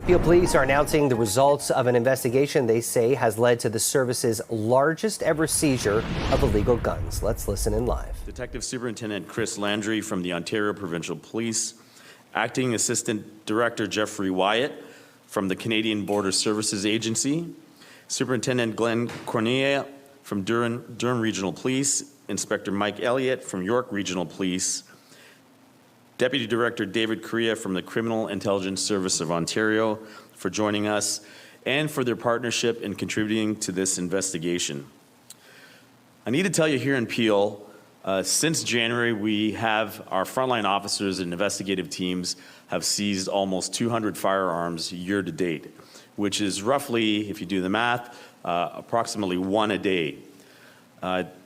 Peel Police are announcing the results of an investigation they say has led to the service's largest ever seizure of illegal guns. Let's listen in live. Detective Superintendent Chris Landry from the Ontario Provincial Police, Acting Assistant Director Jeffrey Wyatt from the Canadian Border Services Agency, Superintendent Glenn Corneille from Durham Regional Police, Inspector Mike Elliott from York Regional Police, Deputy Director David Correa from the Criminal Intelligence Service of Ontario for joining us and for their partnership in contributing to this investigation. I need to tell you here in Peel, since January, we have our frontline officers and investigative teams have seized almost 200 firearms year to date, which is roughly, if you do the math, approximately one a day.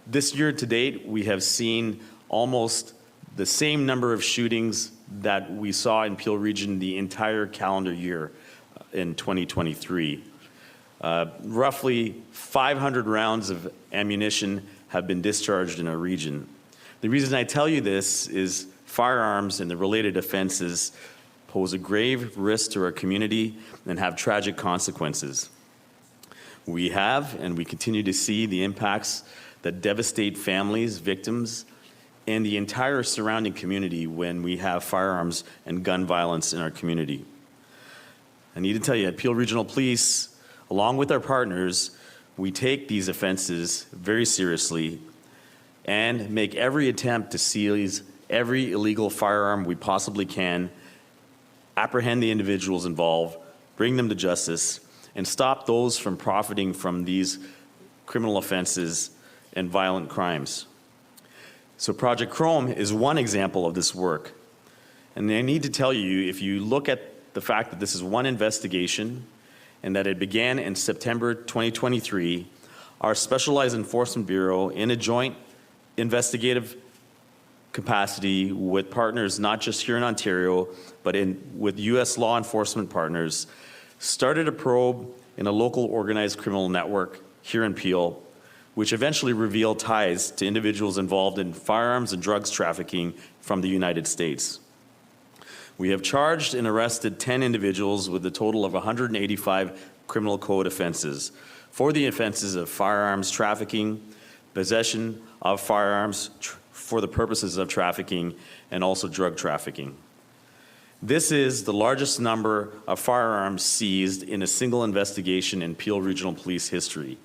This year to date, we have seen almost the same number of shootings that we saw in Peel Region the entire calendar year in 2023. Roughly 500 rounds of ammunition have been discharged in our region. The reason I tell you this is firearms and the related offenses pose a grave risk to our community and have tragic consequences. We have and we continue to see the impacts that devastate families, victims, and the entire surrounding community when we have firearms and gun violence in our community. I need to tell you, at Peel Regional Police, along with our partners, we take these offenses very seriously and make every attempt to seize every illegal firearm we possibly can, apprehend the individuals involved, bring them to justice, and stop those from profiting from these criminal offenses and violent crimes. So Project Chrome is one example of this work. And I need to tell you, if you look at the fact that this is one investigation and that it began in September 2023, our Specialized Enforcement Bureau, in a joint investigative capacity with partners not just here in Ontario, but with U.S. law enforcement partners, started a probe in a local organized criminal network here in Peel, which eventually revealed ties to individuals involved in firearms and drugs trafficking from the United States. We have charged and arrested 10 individuals with a total of 185 criminal code offenses for the offenses of firearms trafficking, possession of firearms for the purposes of trafficking, and also drug trafficking. This is the largest number of firearms seized in a single investigation in Peel Regional Police history.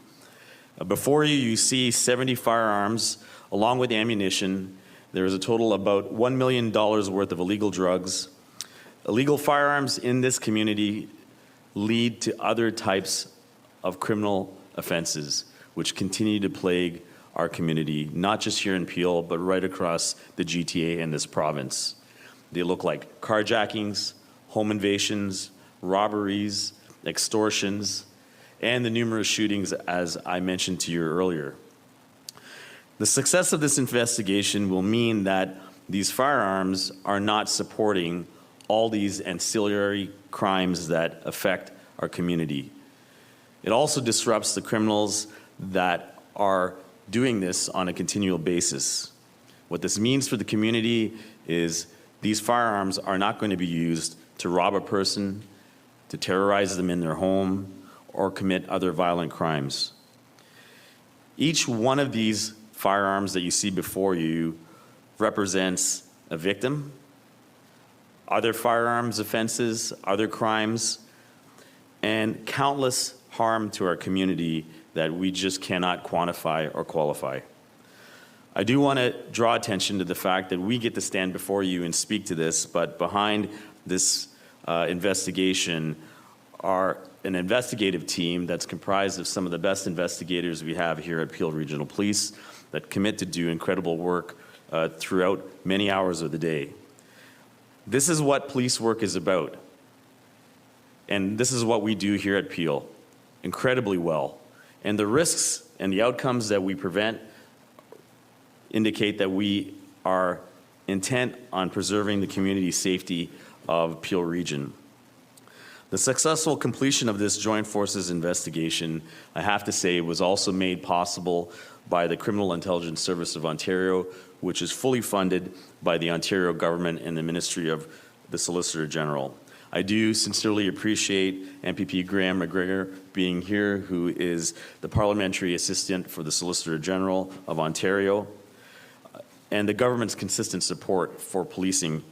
Before you, you see 70 firearms along with ammunition. There is a total of about $1 million worth of illegal drugs. Illegal firearms in this community lead to other types of criminal offenses, which continue to plague our community, not just here in Peel, but right across the GTA and this province. They look like carjackings, home invasions, robberies, extortions, and the numerous shootings, as I mentioned to you earlier. The success of this investigation will mean that these firearms are not supporting all these ancillary crimes that affect our community. It also disrupts the criminals that are doing this on a continual basis. What this means for the community is these firearms are not going to be used to rob a person, to terrorize them in their home, or commit other violent crimes. Each one of these firearms that you see before you represents a victim, other firearms offenses, other crimes, and countless harm to our community that we just cannot quantify or qualify. I do want to draw attention to the fact that we get to stand before you and speak to this, but behind this investigation are an investigative team that's comprised of some of the best investigators we have here at Peel Regional Police that commit to do incredible work throughout many hours of the day. This is what police work is about. And this is what we do here at Peel incredibly well. And the risks and the outcomes that we prevent indicate that we are intent on preserving the community safety of Peel Region. The successful completion of this Joint Forces investigation, I have to say, was also made possible by the Criminal Intelligence Service of Ontario, which is fully funded by the Ontario government and the Ministry of the Solicitor General. I do sincerely appreciate MPP Graham McGregor being here, who is the Parliamentary Assistant for the Solicitor General of Ontario, and the government's consistent support for policing.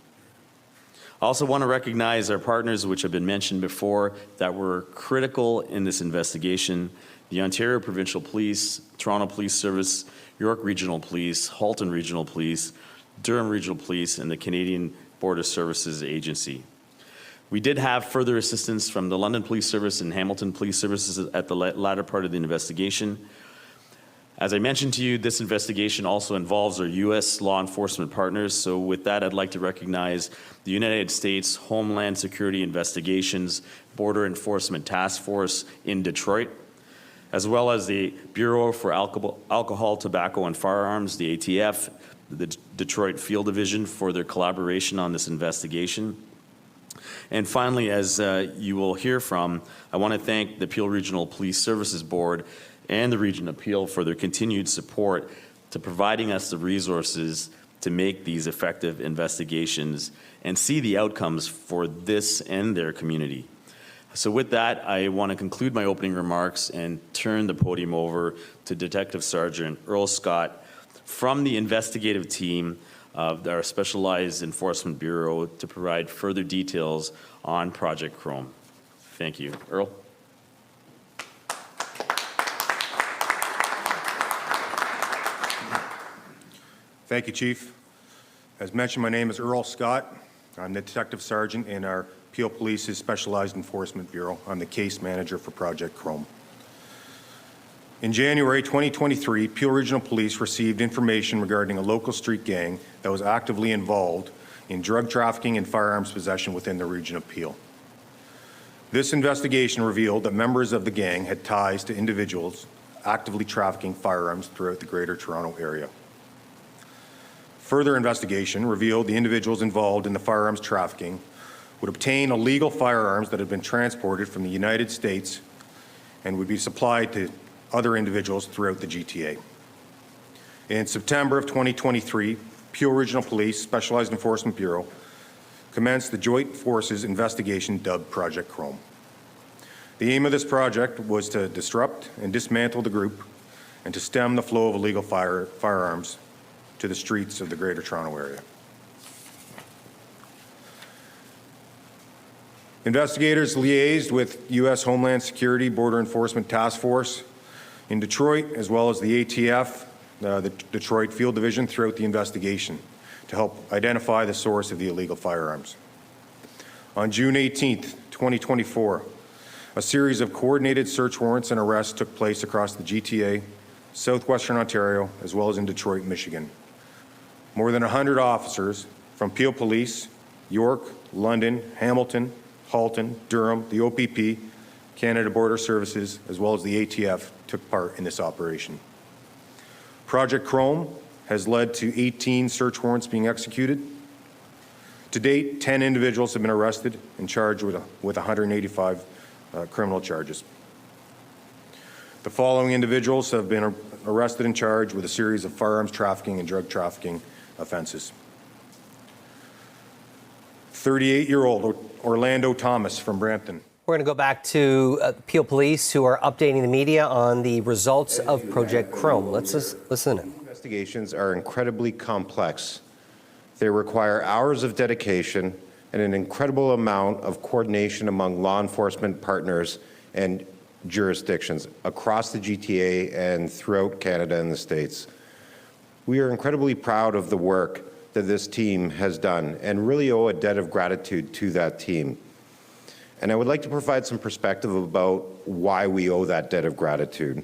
I also want to recognize our partners, which have been mentioned before, that were critical in this investigation: the Ontario Provincial Police, Toronto Police Service, York Regional Police, Halton Regional Police, Durham Regional Police, and the Canadian Border Services Agency. We did have further assistance from the London Police Service and Hamilton Police Services at the latter part of the investigation. As I mentioned to you, this investigation also involves our U.S. law enforcement partners. So with that, I'd like to recognize the United States Homeland Security Investigations Border Enforcement Task Force in Detroit, as well as the Bureau for Alcohol, Tobacco, and Firearms, the ATF, the Detroit Field Division, for their collaboration on this investigation. And finally, as you will hear from, I want to thank the Peel Regional Police Services Board and the Region of Peel for their continued support to providing us the resources to make these effective investigations and see the outcomes for this and their community. So with that, I want to conclude my opening remarks and turn the podium over to Detective Sergeant Earl Scott from the investigative team of our Specialized Enforcement Bureau to provide further details on Project Chrome. Thank you. Earl? Thank you, Chief. As mentioned, my name is Earl Scott. I'm the Detective Sergeant in our Peel Police's Specialized Enforcement Bureau. I'm the case manager for Project Chrome. In January 2023, Peel Regional Police received information regarding a local street gang that was actively involved in drug trafficking and firearms possession within the region of Peel. This investigation revealed that members of the gang had ties to individuals actively trafficking firearms throughout the Greater Toronto Area. Further investigation revealed the individuals involved in the firearms trafficking would obtain illegal firearms that had been transported from the United States and would be supplied to other individuals throughout the GTA. In September of 2023, Peel Regional Police Specialized Enforcement Bureau commenced the Joint Forces investigation dubbed Project Chrome. The aim of this project was to disrupt and dismantle the group and to stem the flow of illegal firearms to the streets of the Greater Toronto Area. Investigators liaised with U.S. Homeland Security Border Enforcement Task Force in Detroit, as well as the ATF, the Detroit Field Division, throughout the investigation to help identify the source of the illegal firearms. On June 18th, 2024, a series of coordinated search warrants and arrests took place across the GTA, southwestern Ontario, as well as in Detroit, Michigan. More than 100 officers from Peel Police, York, London, Hamilton, Halton, Durham, the OPP, Canada Border Services, as well as the ATF, took part in this operation. Project Chrome has led to 18 search warrants being executed. To date, 10 individuals have been arrested and charged with 185 criminal charges. The following individuals have been arrested and charged with a series of firearms trafficking and drug trafficking offenses. 38-year-old Orlando Thomas from Brampton. We're going to go back to Peel Police, who are updating the media on the results of Project Chrome. Let's listen in. Investigations are incredibly complex. They require hours of dedication and an incredible amount of coordination among law enforcement partners and jurisdictions across the GTA and throughout Canada and the States. We are incredibly proud of the work that this team has done and really owe a debt of gratitude to that team. And I would like to provide some perspective about why we owe that debt of gratitude.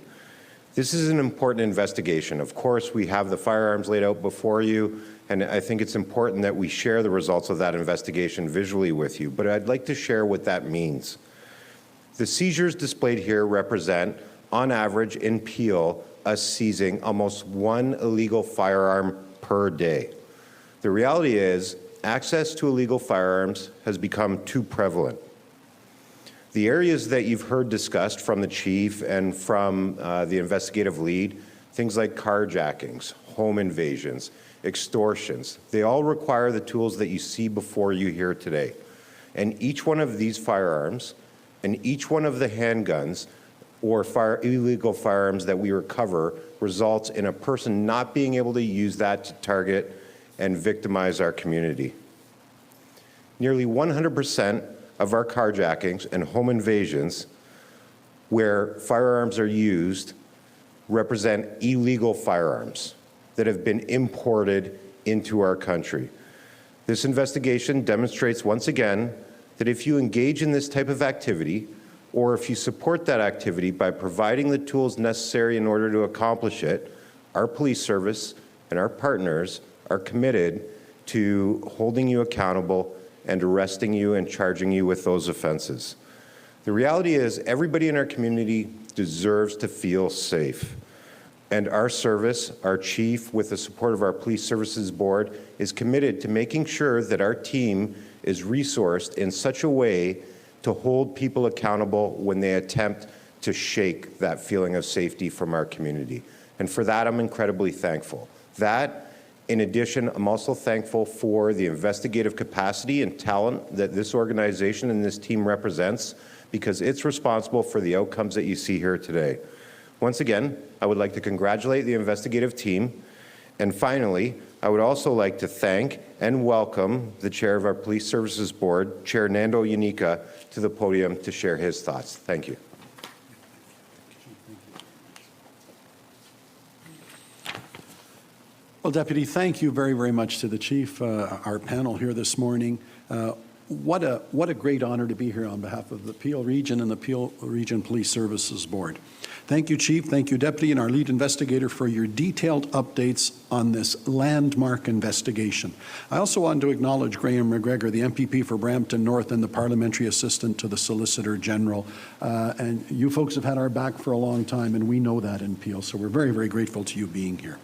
This is an important investigation. Of course, we have the firearms laid out before you, and I think it's important that we share the results of that investigation visually with you, but I'd like to share what that means. The seizures displayed here represent, on average in Peel, us seizing almost one illegal firearm per day. The reality is, access to illegal firearms has become too prevalent. The areas that you've heard discussed from the chief and from the investigative lead, things like carjackings, home invasions, extortions, they all require the tools that you see before you here today. And each one of these firearms and each one of the handguns or illegal firearms that we recover results in a person not being able to use that to target and victimize our community. Nearly 100% of our carjackings and home invasions where firearms are used represent illegal firearms that have been imported into our country. This investigation demonstrates once again that if you engage in this type of activity, or if you support that activity by providing the tools necessary in order to accomplish it, our police service and our partners are committed to holding you accountable and arresting you and charging you with those offenses. The reality is everybody in our community deserves to feel safe. And our service, our chief, with the support of our Police Services Board, is committed to making sure that our team is resourced in such a way to hold people accountable when they attempt to shake that feeling of safety from our community. And for that, I'm incredibly thankful. That, in addition, I'm also thankful for the investigative capacity and talent that this organization and this team represents, because it's responsible for the outcomes that you see here today. Once again, I would like to congratulate the investigative team. And finally, I would also like to thank and welcome the chair of our Police Services Board, Chair Nando Yanika, to the podium to share his thoughts. Thank you. Well, Deputy, thank you very, very much to the Chief, our panel here this morning. What a great honor to be here on behalf of the Peel Region and the Peel Region Police Services Board. Thank you, Chief. Thank you, Deputy, and our lead investigator for your detailed updates on this landmark investigation. I also want to acknowledge Graham McGregor, the MPP for Brampton North and the Parliamentary Assistant to the Solicitor General. And you folks have had our back for a long time, and we know that in Peel, so we're very, very grateful to you being here.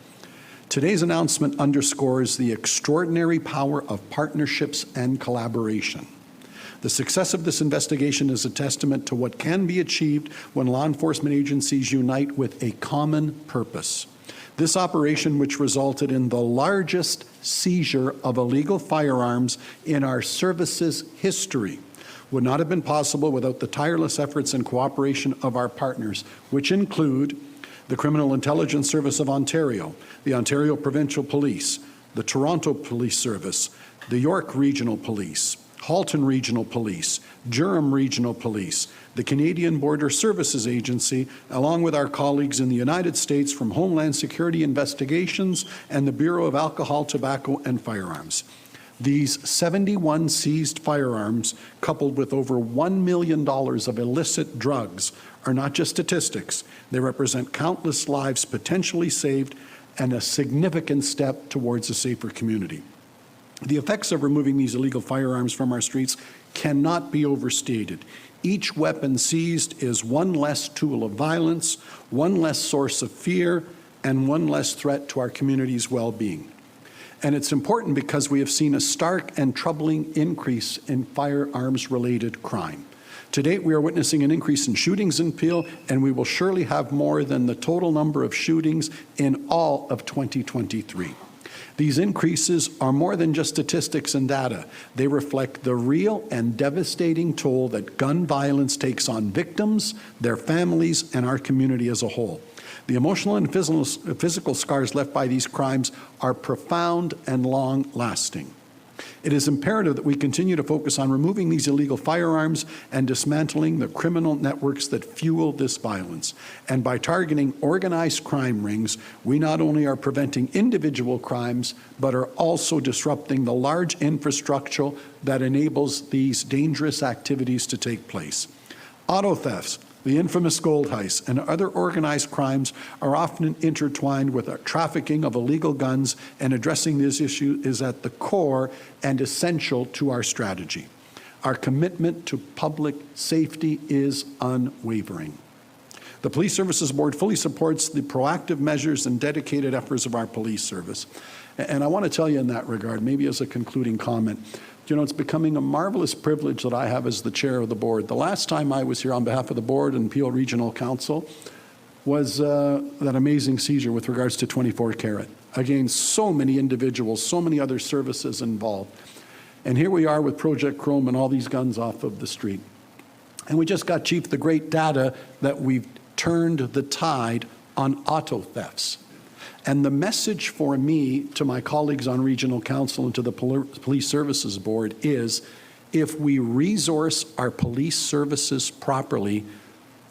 Today's announcement underscores the extraordinary power of partnerships and collaboration. The success of this investigation is a testament to what can be achieved when law enforcement agencies unite with a common purpose. This operation, which resulted in the largest seizure of illegal firearms in our service's history, would not have been possible without the tireless efforts and cooperation of our partners, which include the Criminal Intelligence Service of Ontario, the Ontario Provincial Police, the Toronto Police Service, the York Regional Police, Halton Regional Police, Durham Regional Police, the Canadian Border Services Agency, along with our colleagues in the United States from Homeland Security Investigations and the Bureau of Alcohol, Tobacco, and Firearms. These 71 seized firearms, coupled with over $1 million of illicit drugs, are not just statistics. They represent countless lives potentially saved and a significant step towards a safer community. The effects of removing these illegal firearms from our streets cannot be overstated. Each weapon seized is one less tool of violence, one less source of fear, and one less threat to our community's well-being. And it's important because we have seen a stark and troubling increase in firearms-related crime. To date, we are witnessing an increase in shootings in Peel, and we will surely have more than the total number of shootings in all of 2023. These increases are more than just statistics and data. They reflect the real and devastating toll that gun violence takes on victims, their families, and our community as a whole. The emotional and physical scars left by these crimes are profound and long-lasting. It is imperative that we continue to focus on removing these illegal firearms and dismantling the criminal networks that fuel this violence. And by targeting organized crime rings, we not only are preventing individual crimes, but are also disrupting the large infrastructure that enables these dangerous activities to take place. Auto thefts, the infamous gold heists, and other organized crimes are often intertwined with trafficking of illegal guns, and addressing this issue is at the core and essential to our strategy. Our commitment to public safety is unwavering. The Police Services Board fully supports the proactive measures and dedicated efforts of our police service. And I want to tell you in that regard, maybe as a concluding comment, you know, it's becoming a marvelous privilege that I have as the chair of the board. The last time I was here on behalf of the board and Peel Regional Council was that amazing seizure with regards to 24 carat. Again, so many individuals, so many other services involved. And here we are with Project Chrome and all these guns off of the street. And we just got, Chief, the great data that we've turned the tide on auto thefts. And the message for me to my colleagues on Regional Council and to the Police Services Board is, if we resource our police services properly,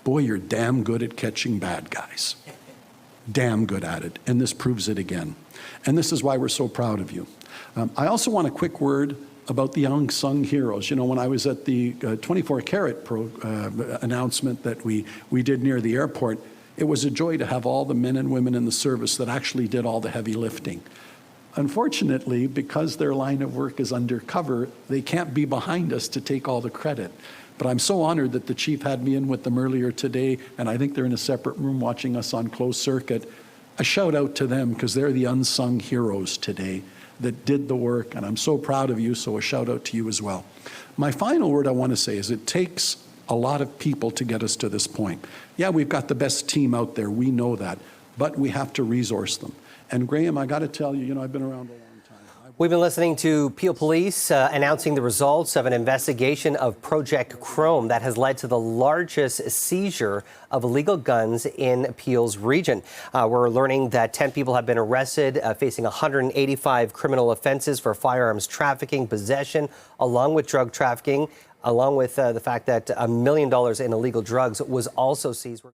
boy, you're damn good at catching bad guys. Damn good at it. And this proves it again. And this is why we're so proud of you. I also want a quick word about the unsung heroes. You know, when I was at the 24-carat announcement that we did near the airport, it was a joy to have all the men and women in the service that actually did all the heavy lifting. Unfortunately, because their line of work is undercover, they can't be behind us to take all the credit. But I'm so honored that the chief had me in with them earlier today, and I think they're in a separate room watching us on closed circuit. A shout out to them, because they're the unsung heroes today that did the work, and I'm so proud of you, so a shout out to you as well. My final word I want to say is it takes a lot of people to get us to this point. Yeah, we've got the best team out there, we know that, but we have to resource them. And Graham, I got to tell you, you know, I've been around a long time. We've been listening to Peel Police announcing the results of an investigation of Project Chrome that has led to the largest seizure of illegal guns in Peel's region. We're learning that 10 people have been arrested, facing 185 criminal offenses for firearms trafficking, possession, along with drug trafficking, along with the fact that $1 million in illegal drugs was also seized.